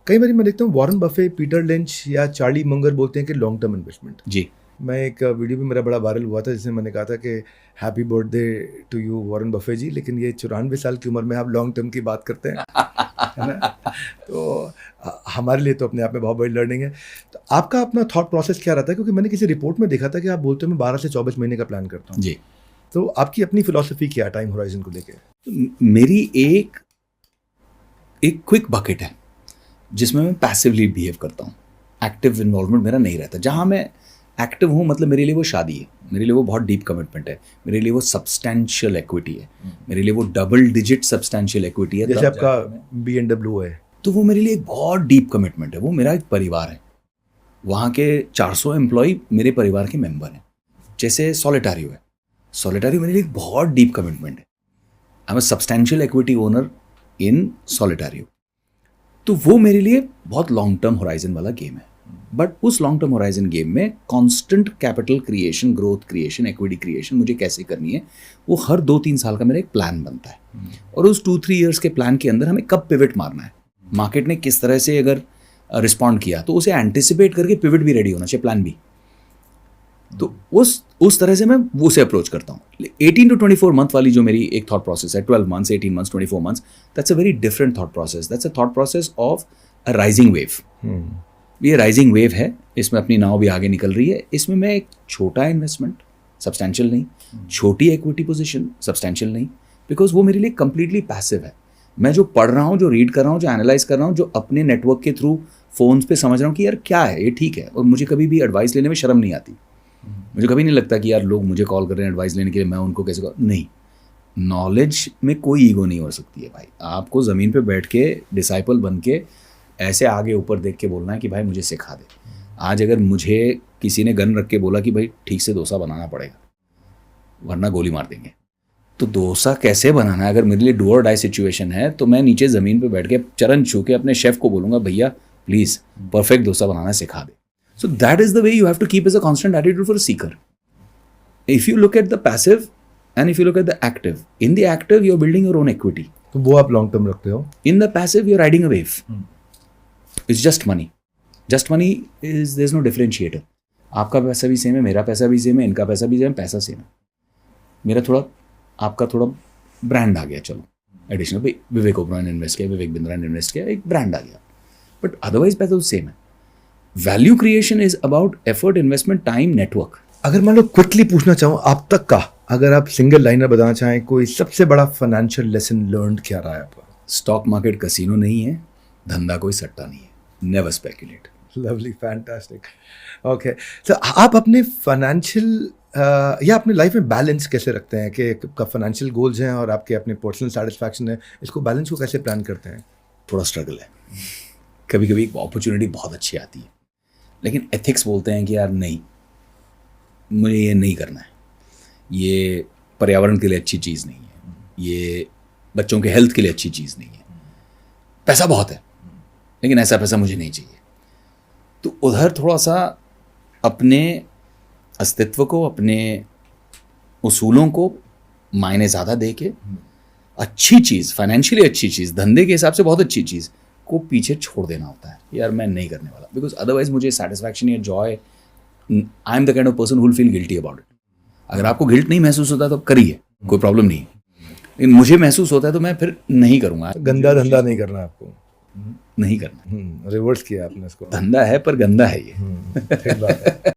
कई बार मैं देखता हूँ वॉरेन बफे, पीटर लिंच या चार्ली मंगर बोलते हैं कि लॉन्ग टर्म इन्वेस्टमेंट। जी। मैं एक वीडियो भी मेरा बड़ा वायरल हुआ था जिसमें मैंने कहा था कि happy birthday to you Warren Buffett ji, लेकिन ये 94 साल की उम्र में आप लॉन्ग टर्म की बात करते हैं, है ना। तो हमारे लिए तो अपने आप में बहुत बड़ी लर्निंग है। तो आपका अपना थॉट प्रोसेस क्या रहता है, क्योंकि मैंने किसी रिपोर्ट में देखा था कि आप बोलते हो मैं 12 से 24 महीने का प्लान करता हूँ जी। तो आपकी अपनी फिलॉसफी क्या है टाइम होराइजन को लेके? मेरी एक क्विक बकेट है जिसमें मैं पैसिवली बिहेव करता हूँ, एक्टिव इन्वॉल्वमेंट मेरा नहीं रहता। जहाँ मैं एक्टिव हूँ मतलब मेरे लिए वो शादी है, मेरे लिए वो बहुत डीप कमिटमेंट है, मेरे लिए वो सब्सटैंशियल इक्विटी है, मेरे लिए वो डबल डिजिट सब्सटैंशियल इक्विटी है। जैसे आपका BMW है तो वो मेरे लिए एक बहुत डीप कमिटमेंट है, वो मेरा एक परिवार है। वहाँ के 400 एम्प्लॉय मेरे परिवार के मेंबर हैं। जैसे सोलिटारियो है, सोलिटारियो मेरे लिए एक बहुत डीप कमिटमेंट है। I am a substantial equity owner in Solitario. तो वो मेरे लिए बहुत लॉन्ग टर्म होराइजन वाला गेम है। बट उस लॉन्ग टर्म होराइजन गेम में constant capital creation, growth creation, equity creation मुझे कैसे करनी है, वो हर 2-3 साल का मेरा एक प्लान बनता है। और उस 2-3 ईयर्स के प्लान के अंदर हमें कब पिवट मारना है, मार्केट ने किस तरह से अगर रिस्पॉन्ड किया तो उसे एंटिसिपेट करके पिवट भी रेडी होना चाहिए, प्लान बी। तो उस तरह से मैं वो उसे अप्रोच करता हूँ। 18 to 24 मंथ वाली जो मेरी एक थॉट प्रोसेस है, 12 months, 18 months, 24 months, that's a very different thought process. That's a thought process of a rising wave. ये राइजिंग वेव है, इसमें अपनी नाव भी आगे निकल रही है। इसमें मैं एक छोटा इन्वेस्टमेंट, सब्सटैंशियल नहीं, छोटी इक्विटी पोजीशन, सब्सटैंशियल नहीं, बिकॉज वो मेरे लिए कंप्लीटली पैसिव है। मैं जो पढ़ रहा हूँ, जो रीड कर रहा हूँ, जो एनालाइज कर रहा हूँ, जो अपने नेटवर्क के थ्रू फोन्स पे समझ रहा हूँ कि यार क्या है ये, ठीक है। और मुझे कभी भी एडवाइस लेने में शर्म नहीं आती। मुझे कभी नहीं लगता कि यार लोग मुझे कॉल कर रहे हैं एडवाइस लेने के लिए, मैं उनको कैसे कॉल, नहीं। नॉलेज में कोई ईगो नहीं हो सकती है भाई। आपको ज़मीन पे बैठ के डिसाइपल बन के ऐसे आगे ऊपर देख के बोलना है कि भाई मुझे सिखा दे। आज अगर मुझे किसी ने गन रख के बोला कि भाई ठीक से डोसा बनाना पड़ेगा वरना गोली मार देंगे, तो डोसा कैसे बनाना है, अगर मेरे लिए डू और डाई सिचुएशन है तो मैं नीचे ज़मीन पे बैठ के चरण छू के अपने शेफ़ को बोलूँगा भैया प्लीज़ परफेक्ट डोसा बनाना सिखा दे। So that is the way you have to keep as a constant attitude for a seeker. If you look at the passive and if you look at the active, in the active you're building your own equity. तो वो आप long term रखते हो। In the passive you're riding a wave. It's just money. Just money is, there's no differentiator. आपका पैसा भी same है, मेरा पैसा भी सेम है, इनका पैसा भी सेम है, पैसा सेम है। मेरा थोड़ा, आपका थोड़ा ब्रांड आ गया, चलो एडिशनल, भाई विवेक ओबरॉय ने इन्वेस्ट किया, विवेक बिंद्रा ने इन्वेस्ट किया, एक ब्रांड आ गया, बट अदरवाइज पैसा तो सेम है। Value creation is about effort, investment, time, network. अगर मान लो क्विकली पूछना चाहूँ आप तक का, अगर आप सिंगल लाइनर बताना चाहें, कोई सबसे बड़ा फाइनेंशियल लेसन लर्न्ड क्या रहा है आपका? स्टॉक मार्केट कसिनो नहीं है, धंधा कोई सट्टा नहीं है, never speculate. Lovely, fantastic. Okay, तो आप अपने फाइनेंशियल या अपने लाइफ में बैलेंस कैसे रखते हैं कि आपका फाइनेंशियल गोल्स हैं और आपके अपने पर्सनल सेटिस्फैक्शन है, इसको बैलेंस को कैसे प्लान करते हैं? थोड़ा स्ट्रगल है। कभी कभी एक अपॉर्चुनिटी बहुत अच्छी आती है, लेकिन एथिक्स बोलते हैं कि यार नहीं, मुझे ये नहीं करना है, ये पर्यावरण के लिए अच्छी चीज़ नहीं है, ये बच्चों के हेल्थ के लिए अच्छी चीज़ नहीं है, पैसा बहुत है लेकिन ऐसा पैसा मुझे नहीं चाहिए। तो उधर थोड़ा सा अपने अस्तित्व को, अपने उसूलों को मायने ज़्यादा दे के अच्छी चीज़, फाइनेंशियली अच्छी चीज़, धंधे के हिसाब से बहुत अच्छी चीज़ को पीछे छोड़ देना होता है। यार मैं नहीं करने वाला, बिकॉज अदरवाइज मुझे सेटिस्फैक्शन या Joy, I am the kind of person who will feel guilty about it. अगर आपको गिल्ट नहीं महसूस होता तो करिए, कोई प्रॉब्लम नहीं है, लेकिन मुझे महसूस होता है तो मैं फिर नहीं करूँगा। गंदा धंधा नहीं करना आपको, नहीं करना। रिवर्स किया आपने इसको। धंधा है पर गंदा है ये। ठीक बात है।